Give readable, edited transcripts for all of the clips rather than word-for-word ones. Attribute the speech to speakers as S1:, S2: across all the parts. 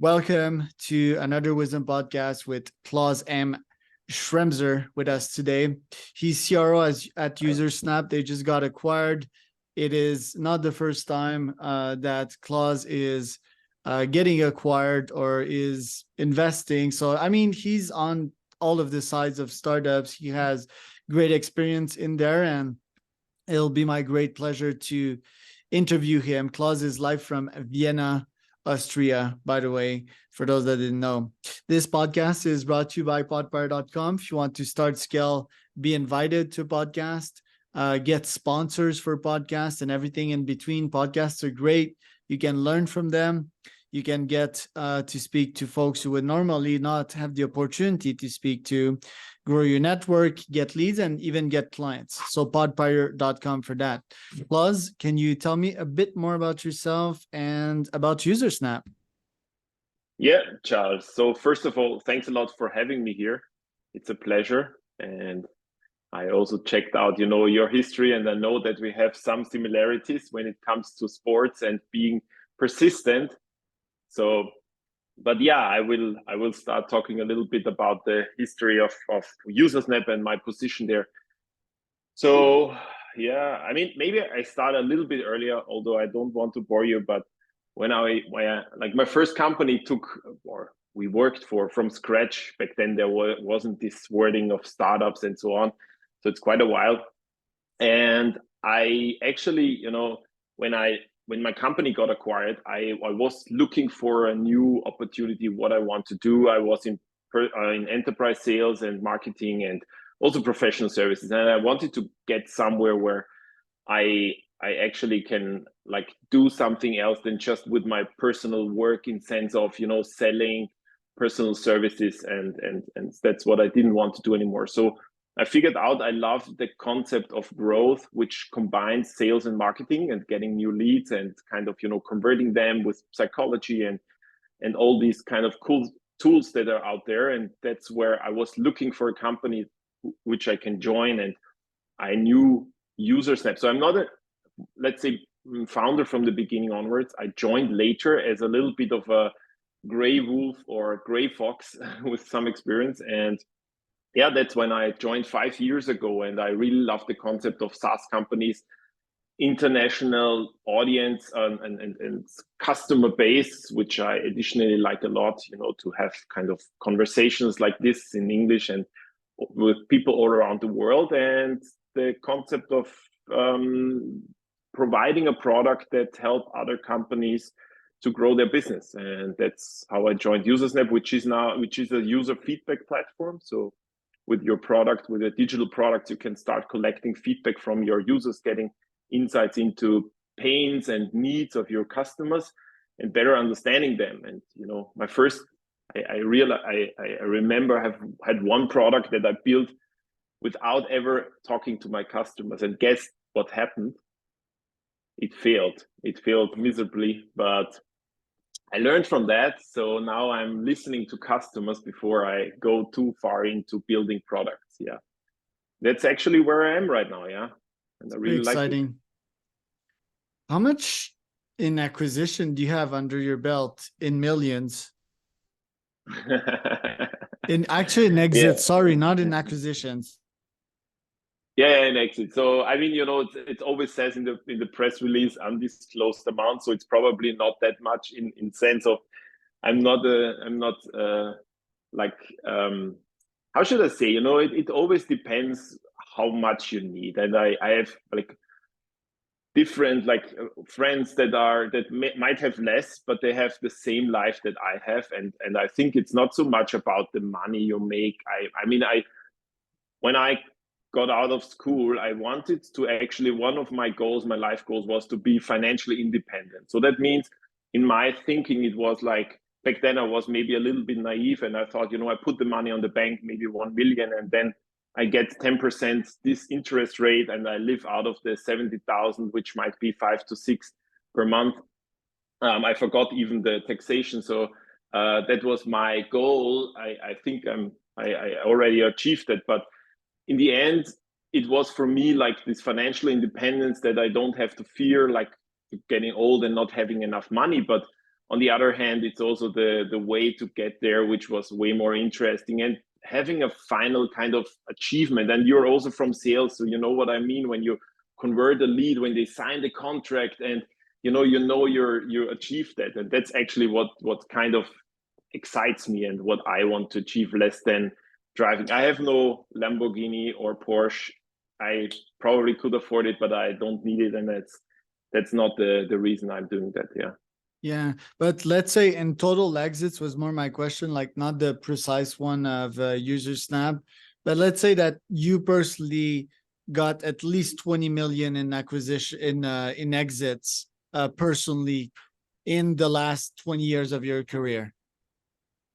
S1: Welcome to another Wisdom podcast with Klaus M. Schremser with us today. He's CRO at UserSnap. They just got acquired. It is not the first time that Klaus is getting acquired or is investing. So, I mean, he's on all of the sides of startups. He has great experience in there, and it'll be my great pleasure to interview him. Klaus is live from Vienna, Austria, by the way, for those that didn't know. This podcast is brought to you by podpire.com. If you want to start, scale, be invited to a podcast, get sponsors for podcasts and everything in between. Podcasts are great. You can learn from them. You can get to speak to folks who would normally not have the opportunity to speak to, grow your network, get leads, and even get clients. So podpire.com for that. Plus, can you tell me a bit more about yourself and about UserSnap?
S2: Yeah, Charles. So first of all, thanks a lot for having me here. It's a pleasure. And I also checked out, your history, and I know that we have some similarities when it comes to sports and being persistent. So, but yeah, I will start talking a little bit about the history of UserSnap and my position there. So yeah, I mean, maybe I start a little bit earlier, although I don't want to bore you, but when like my first company we worked for from scratch. Back then there wasn't this wording of startups and so on. So it's quite a while. And I actually, when my company got acquired, I was looking for a new opportunity, what I want to do. I was in enterprise sales and marketing and also professional services. And I wanted to get somewhere where I actually can like do something else than just with my personal work, in sense of, selling personal services. And that's what I didn't want to do anymore. So I figured out I love the concept of growth, which combines sales and marketing and getting new leads and kind of, converting them with psychology and all these kind of cool tools that are out there. And that's where I was looking for a company which I can join. And I knew UserSnap. So I'm not let's say, founder from the beginning onwards. I joined later as a little bit of a gray wolf or gray fox with some experience. And yeah, that's when I joined 5 years ago, and I really love the concept of SaaS companies, international audience, and customer base, which I additionally like a lot, to have kind of conversations like this in English and with people all around the world, and the concept of providing a product that help other companies to grow their business. And that's how I joined UserSnap, which is a user feedback platform. So with your product, with a digital product, you can start collecting feedback from your users, getting insights into pains and needs of your customers and better understanding them. And, I remember I have had one product that I built without ever talking to my customers, and guess what happened? It failed. It failed miserably, but I learned from that. So now I'm listening to customers before I go too far into building products. Yeah. That's actually where I am right now. Yeah. And I really like it.
S1: Exciting. How much in acquisition do you have under your belt in millions? In exit, yeah. Sorry, not in acquisitions.
S2: Yeah, in exit. So I mean, it always says in the press release undisclosed amount. So it's probably not that much in sense of I'm not like how should I say? It always depends how much you need. And I have like different friends that might have less, but they have the same life that I have. And I think it's not so much about the money you make. When I got out of school, I wanted to actually, one of my goals, my life goals, was to be financially independent. So that means in my thinking, it was like, back then I was maybe a little bit naive, and I thought, I put the money on the bank, maybe 1 million, and then I get 10% this interest rate, and I live out of the 70,000, which might be 5 to 6 per month. I forgot even the taxation. So that was my goal. I think I already achieved it, but in the end, it was for me like this financial independence, that I don't have to fear like getting old and not having enough money. But on the other hand, it's also the way to get there, which was way more interesting, and having a final kind of achievement. And you're also from sales, so you know what I mean when you convert a lead, when they sign the contract, and you achieved that. And that's actually what kind of excites me and what I want to achieve, less than driving. I have no Lamborghini or Porsche. I probably could afford it, but I don't need it, and that's not the reason I'm doing that. Yeah.
S1: Yeah, but let's say in total exits was more my question, like not the precise one of user snap, but let's say that you personally got at least 20 million in acquisition in exits personally in the last 20 years of your career.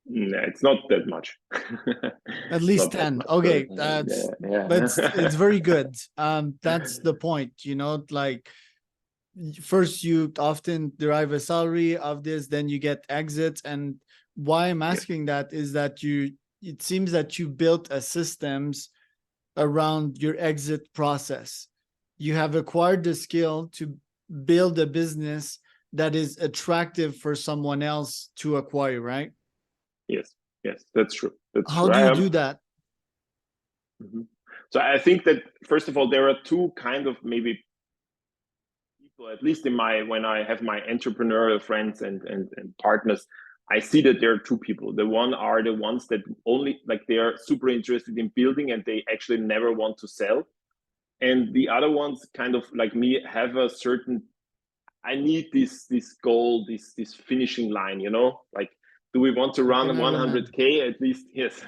S2: No, it's not that much.
S1: At least 10. Okay, that's but it's very good. That's the point, like first you often derive a salary of this, then you get exits. And why I'm asking that is that it seems that you built a systems around your exit process. You have acquired the skill to build a business that is attractive for someone else to acquire, right?
S2: Yes, that's true.
S1: How do you do that?
S2: So I think that first of all, there are two kind of maybe people, at least when I have my entrepreneurial friends and partners, I see that there are two people. The one are the ones that only, like, they are super interested in building and they actually never want to sell. And the other ones, kind of like me, have a certain, I need this goal, this finishing line, like, do we want to run 100K at least? Yes.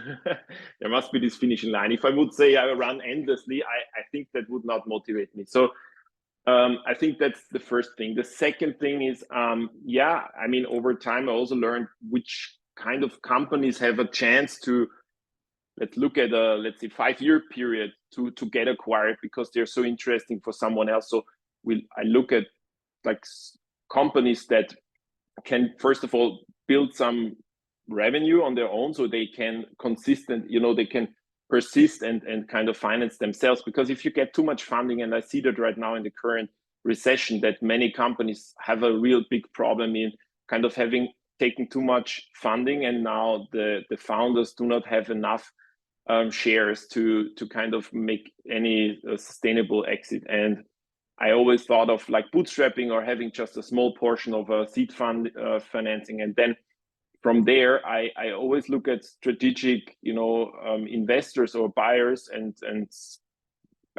S2: There must be this finishing line. If I would say I run endlessly, I think that would not motivate me. So I think that's the first thing. The second thing is, over time, I also learned which kind of companies have a chance to, let's look at let's say 5-year period to get acquired, because they're so interesting for someone else. So I look at like companies that can, first of all, build some revenue on their own, so they can they can persist and kind of finance themselves. Because if you get too much funding, and I see that right now in the current recession, that many companies have a real big problem in kind of having taken too much funding, and now the founders do not have enough shares to kind of make any sustainable exit. And I always thought of like bootstrapping or having just a small portion of a seed fund financing, and then from there, I always look at strategic, investors or buyers, and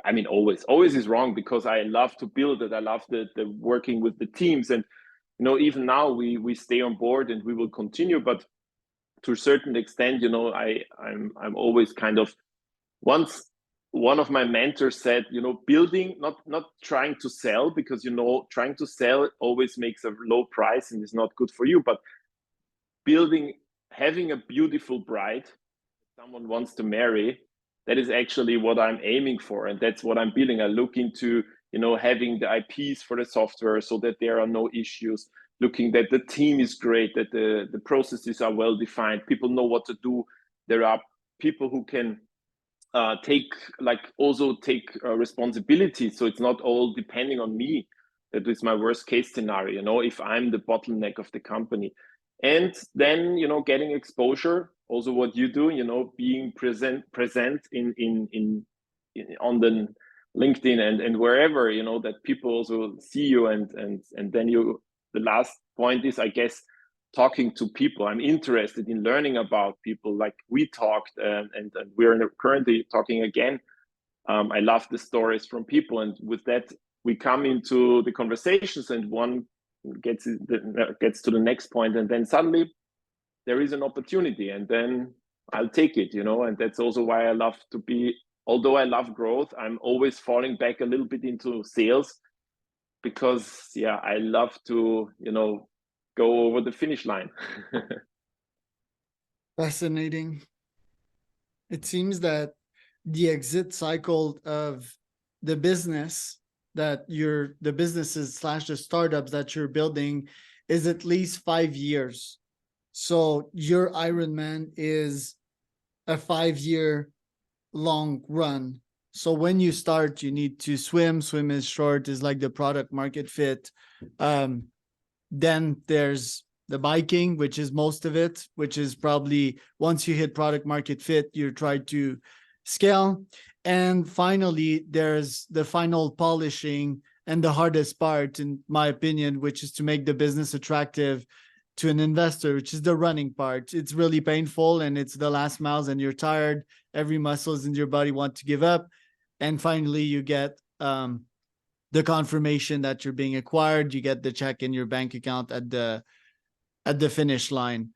S2: I mean, always is wrong, because I love to build it. I love the working with the teams, and even now we stay on board and we will continue. But to a certain extent, I'm always kind of, once one of my mentors said, building, not trying to sell, because trying to sell always makes a low price and is not good for you, but building, having a beautiful bride someone wants to marry, that is actually what I'm aiming for, and that's what I'm building. I look into having the IPs for the software so that there are no issues, looking that the team is great, that the processes are well defined, people know what to do, there are people who can take responsibility, so it's not all depending on me. That is my worst case scenario, if I'm the bottleneck of the company. And then getting exposure, also what you do, being present in on the LinkedIn and wherever, that people also see you, and then the last point is, I guess, talking to people. I'm interested in learning about people, like we talked, and we're currently talking again. I love the stories from people, and with that we come into the conversations, and one gets to the next point, and then suddenly there is an opportunity, and then I'll take it, and that's also why I love to be, although I love growth, I'm always falling back a little bit into sales, because I love to go over the finish line.
S1: Fascinating. It seems that the exit cycle of the businesses / the startups that you're building is at least 5 years. So your Ironman is a 5-year long run. So when you start, you need to swim. Swim is short, is like the product market fit. Then there's the biking, which is most of it, which is probably once you hit product market fit, you try to scale. And finally, there's the final polishing and the hardest part, in my opinion, which is to make the business attractive to an investor, which is the running part. It's really painful and it's the last miles and you're tired. Every muscles in your body want to give up. And finally, you get the confirmation that you're being acquired. You get the check in your bank account at the finish line.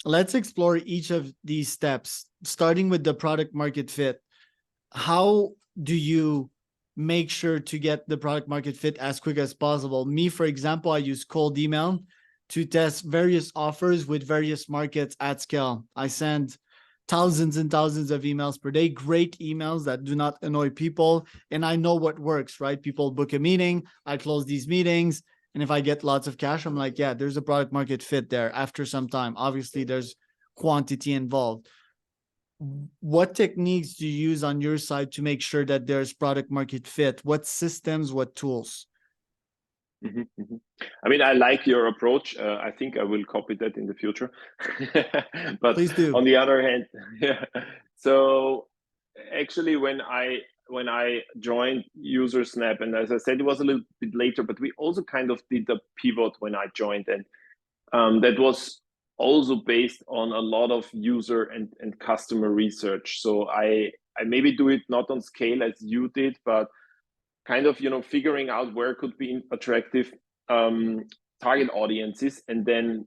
S1: Let's explore each of these steps, starting with the product market fit. How do you make sure to get the product market fit as quick as possible? Me, for example, I use cold email to test various offers with various markets at scale. I send thousands and thousands of emails per day, great emails that do not annoy people. And I know what works, right? People book a meeting, I close these meetings. And if I get lots of cash, I'm like, yeah, there's a product market fit there after some time. Obviously, there's quantity involved. What techniques do you use on your side to make sure that there's product market fit? What systems, what tools?
S2: I mean, I like your approach. I think I will copy that in the future. But
S1: please do.
S2: On the other hand, yeah. So actually, when I joined UserSnap, and as I said, it was a little bit later, but we also kind of did a pivot when I joined, and that was also based on a lot of user and customer research. So I maybe do it not on scale as you did, but kind of, figuring out where could be attractive target audiences, and then,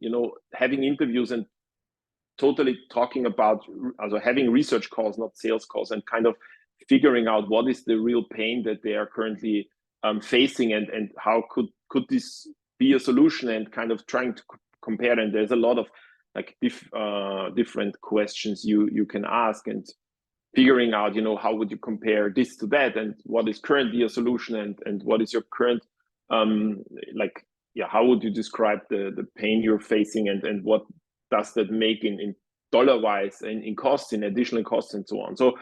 S2: having interviews and totally talking about, also having research calls, not sales calls, and kind of figuring out what is the real pain that they are currently facing, and how could this be a solution, and kind of trying to compare. And there's a lot of like different questions you can ask, and figuring out, how would you compare this to that, and what is currently a solution, and what is your current how would you describe the pain you're facing, and what does that make in dollar wise, in costs, in additional costs, and so on. So it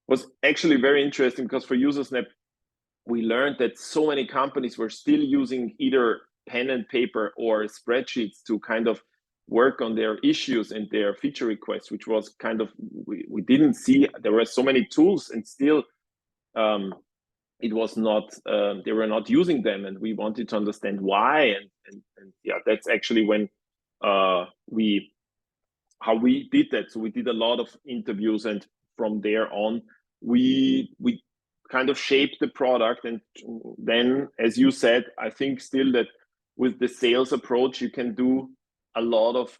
S2: was actually very interesting, because for UserSnap, we learned that so many companies were still using either pen and paper or spreadsheets to kind of work on their issues and their feature requests, which was kind of, we didn't see, there were so many tools, and still it was not, they were not using them, and we wanted to understand why. And yeah, that's actually when how we did that. So we did a lot of interviews, and from there on, we kind of shaped the product. And then, as you said, I think still that with the sales approach, you can do a lot of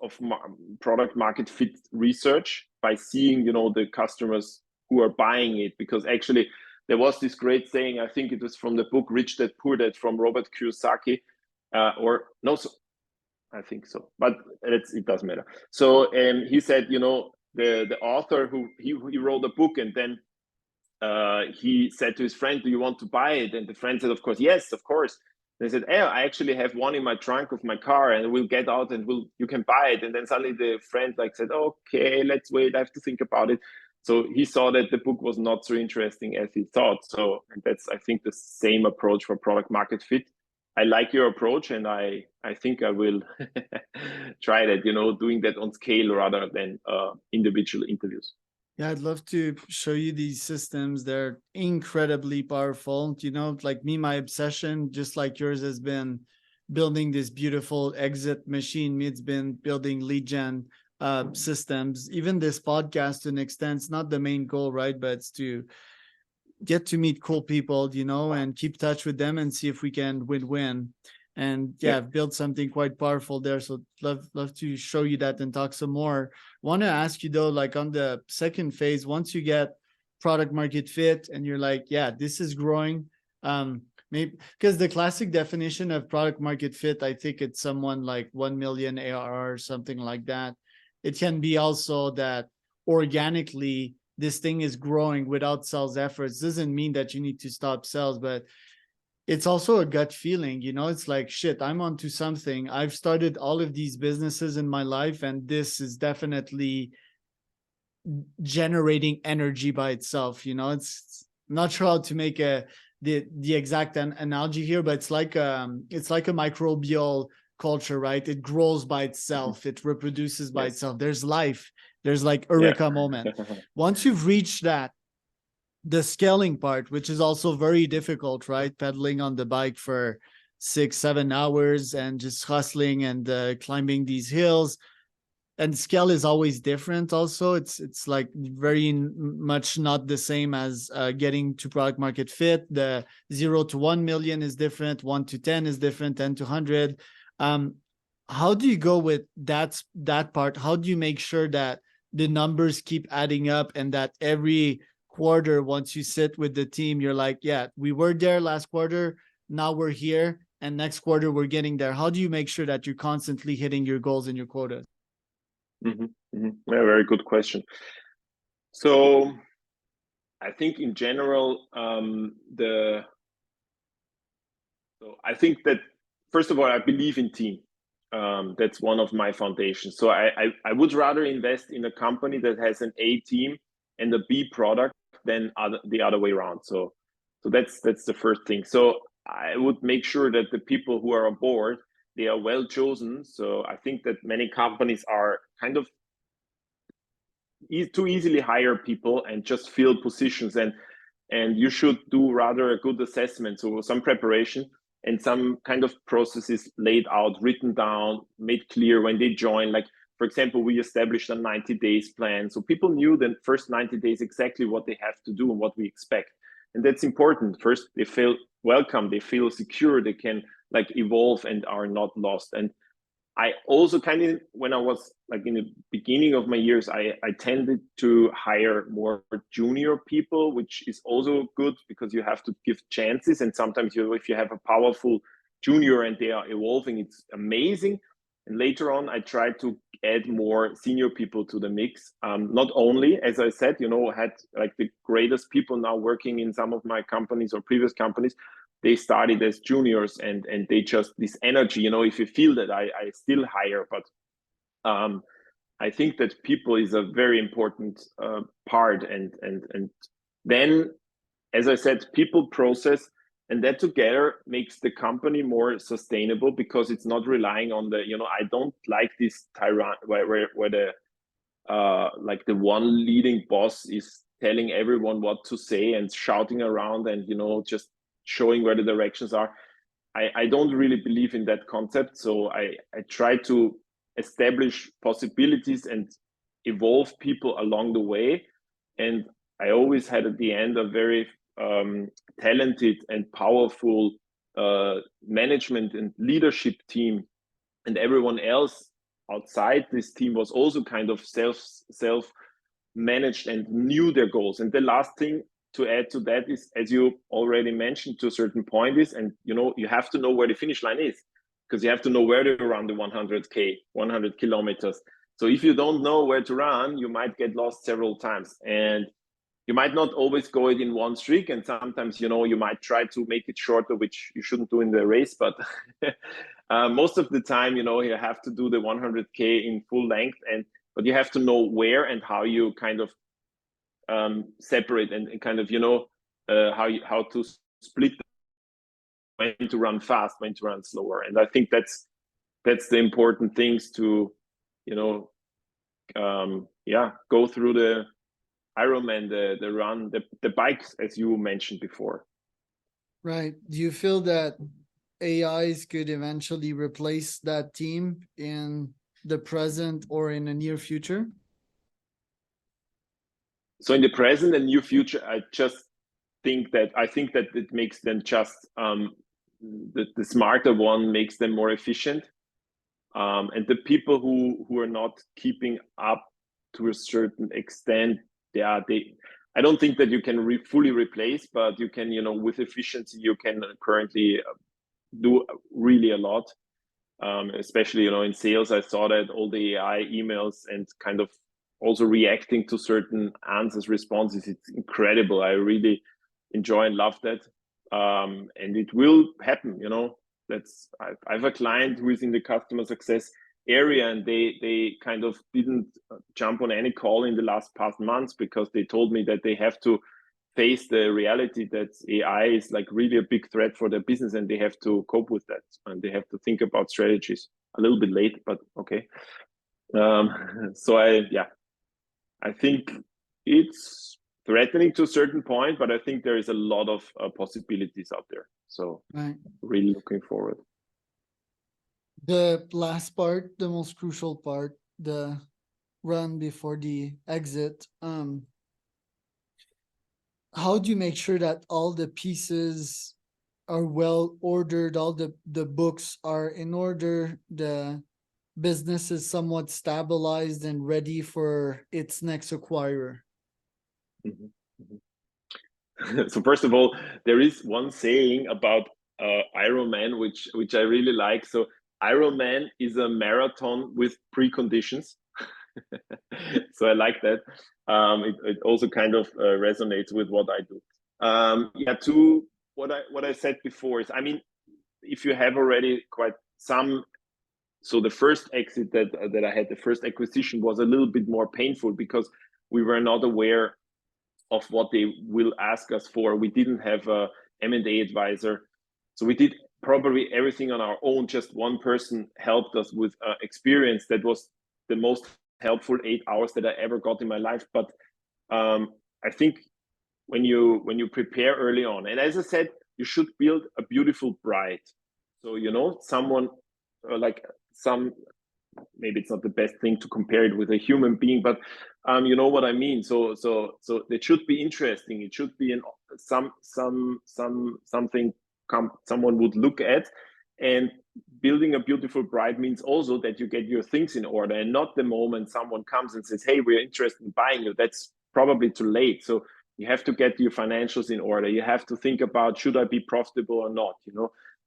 S2: product market fit research by seeing, the customers who are buying it. Because actually, there was this great saying, I think it was from the book Rich Dad Poor Dad from Robert Kiyosaki, I think so, but it doesn't matter. So he said, the author who he wrote a book, and then he said to his friend, do you want to buy it? And the friend said, of course, yes, of course. They said, hey, I actually have one in my trunk of my car, and we'll get out and you can buy it. And then suddenly the friend said, okay, let's wait, I have to think about it. So he saw that the book was not so interesting as he thought. So, and that's, I think, the same approach for product market fit. I like your approach, and I think I will try that, doing that on scale rather than individual interviews.
S1: Yeah, I'd love to show you these systems. They're incredibly powerful. Like me, my obsession, just like yours, has been building this beautiful exit machine. Me, it's been building lead gen systems. Even this podcast, to an extent, it's not the main goal, right? But it's to get to meet cool people, and keep touch with them and see if we can win-win. And yeah, build something quite powerful there. So love to show you that and talk some more. Want to ask you though, like on the second phase, once you get product market fit and you're like, yeah, this is growing. Maybe because the classic definition of product market fit, I think it's someone like 1 million ARR or something like that. It can be also that organically this thing is growing without sales efforts. Doesn't mean that you need to stop sales, but it's also a gut feeling, it's like, shit, I'm onto something. I've started all of these businesses in my life, and this is definitely generating energy by itself. It's not sure how to make the exact analogy here, but it's like a microbial culture, right? It grows by itself, it reproduces by
S2: Yes.
S1: itself. There's life, there's like eureka moment. Once you've reached that, the scaling part, which is also very difficult, right? Pedaling on the bike for 6-7 hours and just hustling and climbing these hills, and scale is always different. Also, it's like very much not the same as getting to product market fit. The 0 to 1 million is different, 1 to 10 is different, 10 to 100. How do you go with that part? How do you make sure that the numbers keep adding up, and that every quarter, once you sit with the team, you're like, yeah, we were there last quarter, now we're here, and next quarter we're getting there? How do you make sure that you're constantly hitting your goals and your quotas?
S2: Yeah, very good question. So I think in general, I think that first of all, I believe in team. That's one of my foundations. So I would rather invest in a company that has an A team and a B product than the other way around. So that's the first thing. So I would make sure that the people who are on board, they are well chosen. So I think that many companies are kind of too easily hire people and just fill positions, and you should do rather a good assessment, so some preparation and some kind of processes laid out, written down, made clear when they join. Like, for example, we established a 90 days plan, so people knew the first 90 days exactly what they have to do and what we expect. And that's important. First, they feel welcome, they feel secure, they can like evolve and are not lost. And I also kind of, when I was like in the beginning of my years, I tended to hire more junior people, which is also good because you have to give chances. And sometimes if you have a powerful junior and they are evolving, it's amazing. And later on, I tried to add more senior people to the mix. Not only, as I said, had like the greatest people now working in some of my companies or previous companies, they started as juniors and they just, this energy, if you feel that, I still hire. But I think that people is a very important part. And then, as I said, people, process, and that together makes the company more sustainable, because it's not relying on the, I don't like this tyrant where the like the one leading boss is telling everyone what to say and shouting around and just showing where the directions are. I don't really believe in that concept. So I try to establish possibilities and evolve people along the way. And I always had at the end a very talented and powerful management and leadership team, and everyone else outside this team was also kind of self managed and knew their goals. And the last thing to add to that is, as you already mentioned to a certain point, is, and you have to know where the finish line is, because you have to know where to run the 100 kilometers. So if you don't know where to run, you might get lost several times, and you might not always go it in one streak. And sometimes, you might try to make it shorter, which you shouldn't do in the race. But most of the time, you have to do the 100K in full length, but you have to know where and how you kind of separate and kind of, how to split when to run fast, when to run slower. And I think that's the important things to, go through the Ironman, the run, the bikes, as you mentioned before.
S1: Right. Do you feel that AIs could eventually replace that team in the present or in the near future?
S2: So in the present and near future, I think that it makes them just the smarter one makes them more efficient, and the people who are not keeping up to a certain extent, I don't think that you can fully replace, but you can, with efficiency, you can currently do really a lot, especially, in sales. I saw that all the AI emails and kind of also reacting to certain answers, responses, it's incredible. I really enjoy and love that. And it will happen, I have a client who is in the customer success area, and they kind of didn't jump on any call in the past months, because they told me that they have to face the reality that AI is like really a big threat for their business, and they have to cope with that, and they have to think about strategies. A little bit late, but okay. So I think it's threatening to a certain point, but I think there is a lot of possibilities out there. So
S1: Right.
S2: really looking forward.
S1: The last part, the most crucial part, the run before the exit. How do you make sure that all the pieces are well ordered, all the books are in order, the business is somewhat stabilized and ready for its next acquirer?
S2: Mhm, mhm. So first of all, there is one saying about Ironman, which I really like. So Ironman is a marathon with preconditions. So I like that. It also kind of resonates with what I do. To what I said before is, I mean, if you have already quite some, so the first exit that I had, the first acquisition was a little bit more painful because we were not aware of what they will ask us for. We didn't have a M&A advisor, so we did probably everything on our own. Just one person helped us with experience. That was the most helpful 8 hours that I ever got in my life. But I think when you prepare early on, and as I said, you should build a beautiful bride. So someone like some, maybe it's not the best thing to compare it with a human being, but you know what I mean. So it should be interesting. It should be something someone would look at. And building a beautiful bride means also that you get your things in order, and not the moment someone comes and says, hey, we're interested in buying you. That's probably too late. So you have to get your financials in order. You have to think about, should I be profitable or not?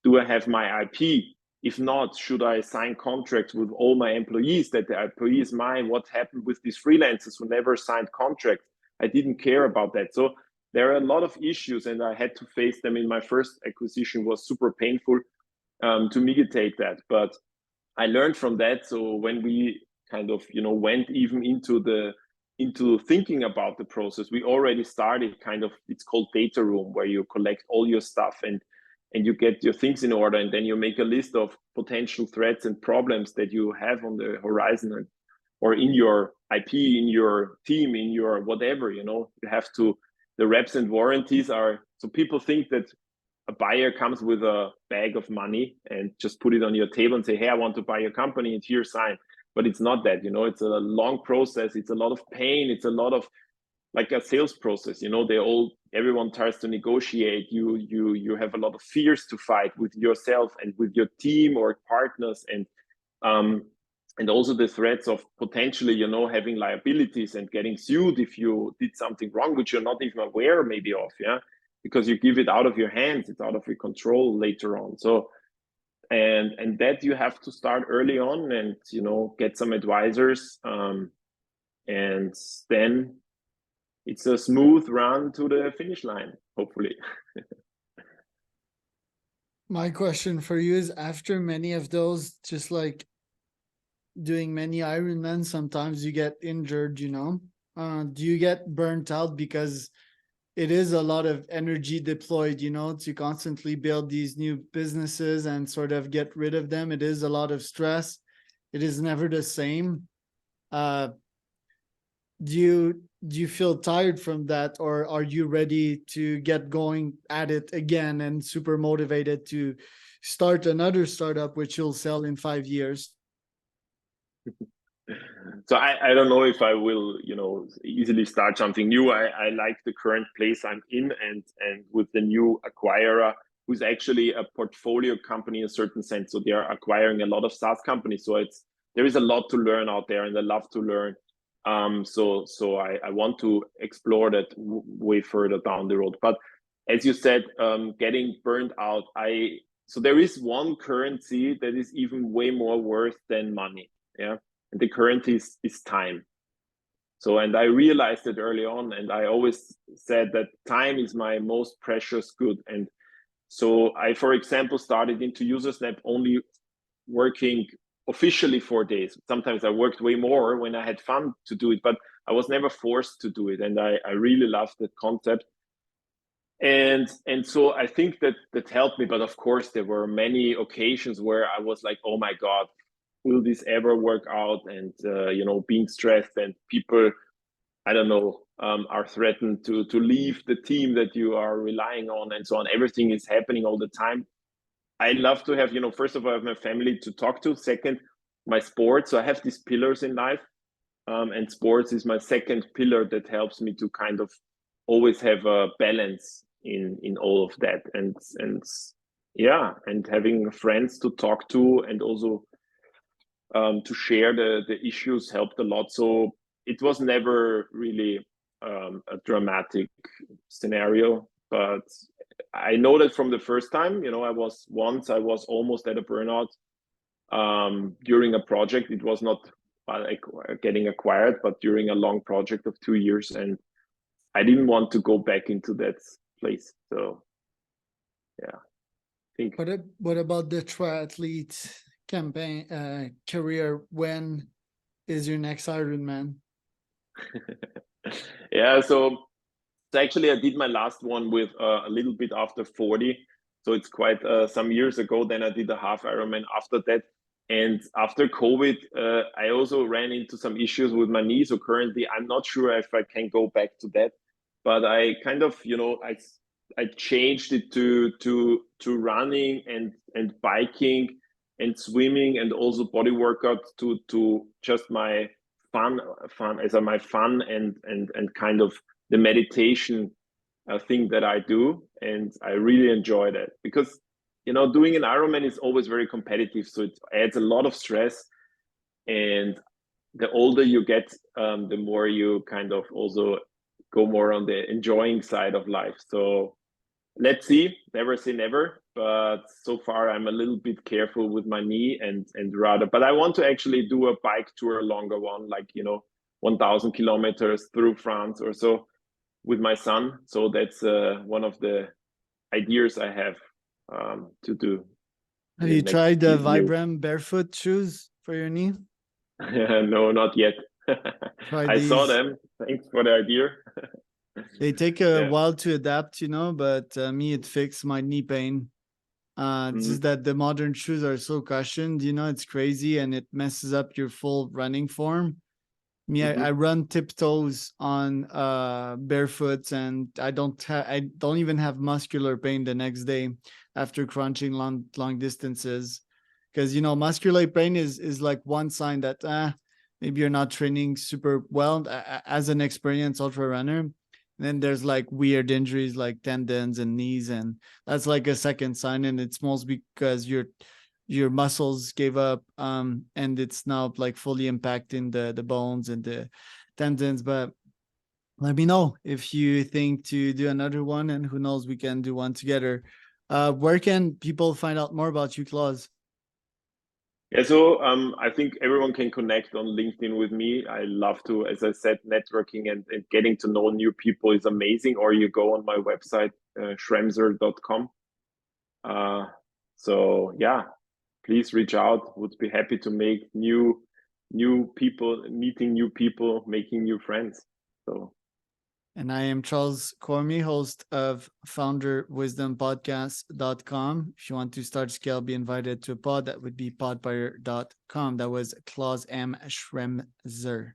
S2: Do I have my IP? If not, should I sign contracts with all my employees that the IP is mine? What happened with these freelancers who never signed contracts? I didn't care about that. So there are a lot of issues, and I had to face them in my first acquisition. Was super painful to mitigate that. But I learned from that. So when we kind of, went even into thinking about the process, we already started kind of, it's called data room, where you collect all your stuff and you get your things in order, and then you make a list of potential threats and problems that you have on the horizon, or in your IP, in your team, in your whatever. You have to, the reps and warranties are, so people think that a buyer comes with a bag of money and just put it on your table and say, hey, I want to buy your company, and here, sign. But it's not that. It's a long process. It's a lot of pain. It's a lot of, like a sales process. Everyone tries to negotiate. You have a lot of fears to fight with yourself and with your team or partners, and also the threats of potentially, having liabilities and getting sued if you did something wrong, which you're not even aware maybe of, because you give it out of your hands. It's out of your control later on. So, and that you have to start early on, and get some advisors, and then it's a smooth run to the finish line, hopefully.
S1: My question for you is, after many of those, just like doing many Ironman, sometimes you get injured, do you get burnt out? Because it is a lot of energy deployed, to constantly build these new businesses and sort of get rid of them. It is a lot of stress. It is never the same. Do you feel tired from that, or are you ready to get going at it again and super motivated to start another startup which you'll sell in 5 years?
S2: So I don't know if I will, easily start something new. I like the current place I'm in, and with the new acquirer, who's actually a portfolio company in a certain sense. So they are acquiring a lot of SaaS companies. So there is a lot to learn out there, and I love to learn. So I want to explore that way further down the road. But as you said, getting burned out, so there is one currency that is even way more worth than money. Yeah. And the currency is time. So, and I realized it early on, and I always said that time is my most precious good. And so I, for example, started into Usersnap only working officially 4 days. Sometimes I worked way more when I had fun to do it, but I was never forced to do it. And I really loved that concept. And so I think that helped me. But of course, there were many occasions where I was like, oh my God, will this ever work out? And being stressed, and people, I don't know, are threatened to leave the team that you are relying on, and so on. Everything is happening all the time. I love to have, first of all, I have my family to talk to. Second, my sport. So I have these pillars in life, and sports is my second pillar that helps me to kind of always have a balance in all of that. And yeah, and having friends to talk to, and also to share the issues helped a lot. So it was never really a dramatic scenario, but I know that from the first time, I was almost at a burnout during a project. It was not like getting acquired, but during a long project of 2 years, and I didn't want to go back into that place. So yeah, I think.
S1: What about the triathlete campaign career? When is your next Ironman?
S2: Yeah, so actually I did my last one with a little bit after 40, so it's quite some years ago. Then I did a half Ironman after that, and after COVID I also ran into some issues with my knee. So currently I'm not sure if I can go back to that, but I kind of I changed it to running and biking and swimming, and also body workout to just my fun as my fun and kind of the meditation thing that I do. And I really enjoy that, because doing an Ironman is always very competitive, so it adds a lot of stress. And the older you get, the more you kind of also go more on the enjoying side of life. So let's see, never say never, but so far I'm a little bit careful with my knee, and rather, but I want to actually do a bike tour, a longer one, like 1,000 kilometers through France or so, with my son. So that's one of the ideas I have to do in
S1: Have
S2: the
S1: you
S2: next
S1: tried
S2: few
S1: the
S2: years.
S1: Vibram barefoot shoes for your knee?
S2: No, not yet.
S1: Try
S2: I saw
S1: these.
S2: them. Thanks for the idea.
S1: They take a
S2: Yeah.
S1: while to adapt, but me, it fixed my knee pain. It's
S2: Mhm.
S1: just that the modern shoes are so cushioned, it's crazy, and it messes up your full running form. Me, I
S2: Mhm.
S1: run tiptoes on barefoot, and I don't even have muscular pain the next day after crunching long distances. Because muscular pain is like one sign that maybe you're not training super well as an experienced ultra runner. And then there's like weird injuries like tendons and knees, and that's like a second sign, and it's mostly because your muscles gave up, and it's now like fully impacting the bones and the tendons. But let me know if you think to do another one, and who knows, we can do one together. Where can people find out more about you, Klaus?
S2: Yeah, so I think everyone can connect on LinkedIn with me. I love to, as I said, networking and getting to know new people is amazing. Or you go on my website, schremser.com. So yeah, please reach out. Would be happy to make new people, meeting new people, making new friends. So
S1: And I am Charles Cormier, host of founderwisdompodcast.com. If you want to start scale, be invited to a pod, that would be podbuyer.com. That was Klaus M. Schremser.